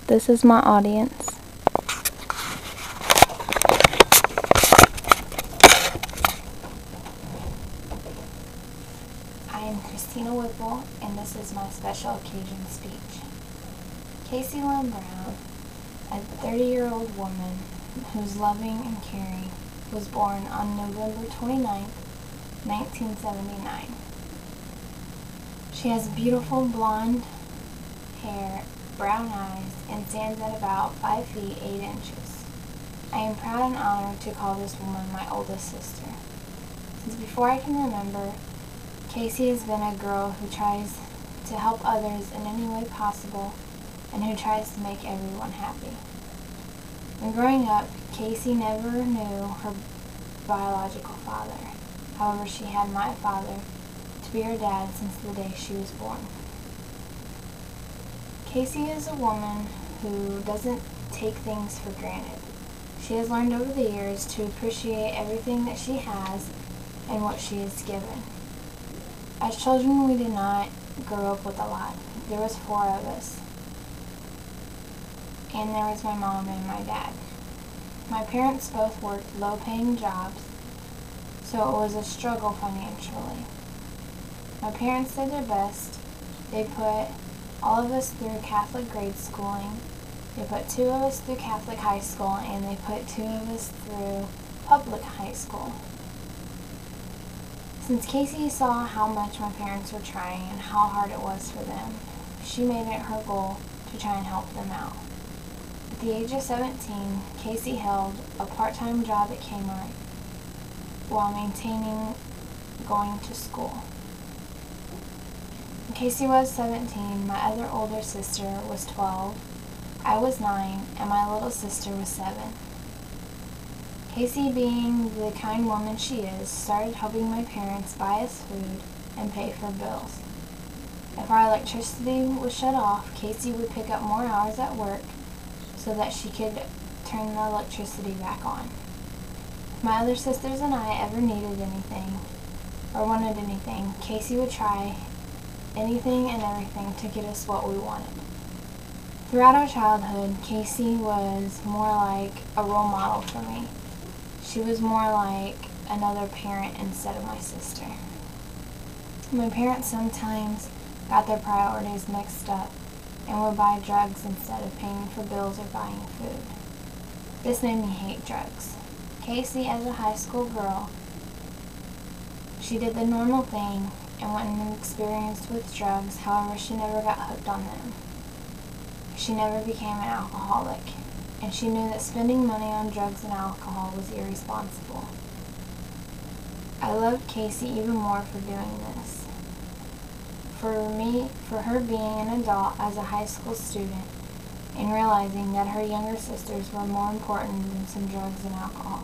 This is my audience. I am Christina Whipple, and this is my special occasion speech. Casey Lynn Brown, a 30-year-old woman who's loving and caring, was born on November 29, 1979. She has beautiful blonde hair, brown eyes, and stands at about 5 feet 8 inches. I am proud and honored to call this woman my oldest sister. Since before I can remember, Casey has been a girl who tries to help others in any way possible and who tries to make everyone happy. When growing up, Casey never knew her biological father. However, she had my father to be her dad since the day she was born. Casey is a woman who doesn't take things for granted. She has learned over the years to appreciate everything that she has and what she is given. As children, we did not grow up with a lot. There was 4 of us. And there was my mom and my dad. My parents both worked low-paying jobs, so it was a struggle financially. My parents did their best. They put all of us through Catholic grade schooling. They put 2 of us through Catholic high school, and they put 2 of us through public high school. Since Casey saw how much my parents were trying and how hard it was for them, she made it her goal to try and help them out. At the age of 17, Casey held a part-time job at Kmart while maintaining going to school. When Casey was 17, my other older sister was 12, I was 9, and my little sister was 7. Casey, being the kind woman she is, started helping my parents buy us food and pay for bills. If our electricity was shut off, Casey would pick up more hours at work so that she could turn the electricity back on. If my other sisters and I ever needed anything or wanted anything, Casey would try anything and everything to get us what we wanted. Throughout our childhood, Casey was more like a role model for me. She was more like another parent instead of my sister. My parents sometimes got their priorities mixed up and would buy drugs instead of paying for bills or buying food. This made me hate drugs. Casey, as a high school girl, she did the normal thing and went and experienced with drugs. However, she never got hooked on them. She never became an alcoholic, and she knew that spending money on drugs and alcohol was irresponsible. I loved Casey even more for doing this. For her being an adult as a high school student and realizing that her younger sisters were more important than some drugs and alcohol.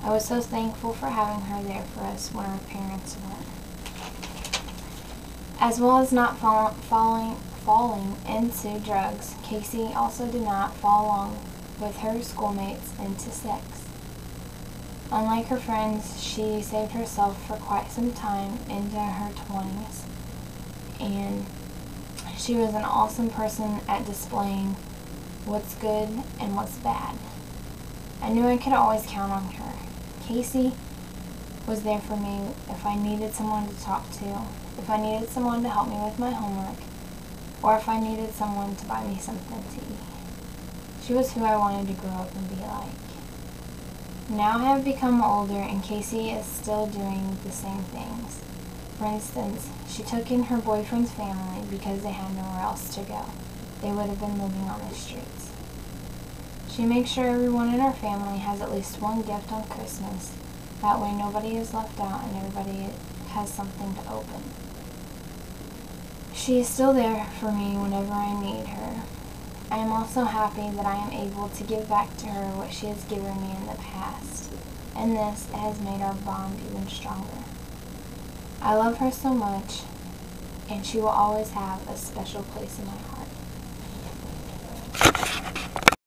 I was so thankful for having her there for us when our parents weren't. As well as not falling into drugs, Casey also did not fall along with her schoolmates into sex. Unlike her friends, she saved herself for quite some time into her 20s, and she was an awesome person at displaying what's good and what's bad. I knew I could always count on her. Casey was there for me if I needed someone to talk to, if I needed someone to help me with my homework, or if I needed someone to buy me something to eat. She was who I wanted to grow up and be like. Now I have become older, and Casey is still doing the same things. For instance, she took in her boyfriend's family because they had nowhere else to go. They would have been living on the streets. She makes sure everyone in her family has at least one gift on Christmas. That way nobody is left out and everybody has something to open. She is still there for me whenever I need her. I am also happy that I am able to give back to her what she has given me in the past, and this has made our bond even stronger. I love her so much, and she will always have a special place in my heart.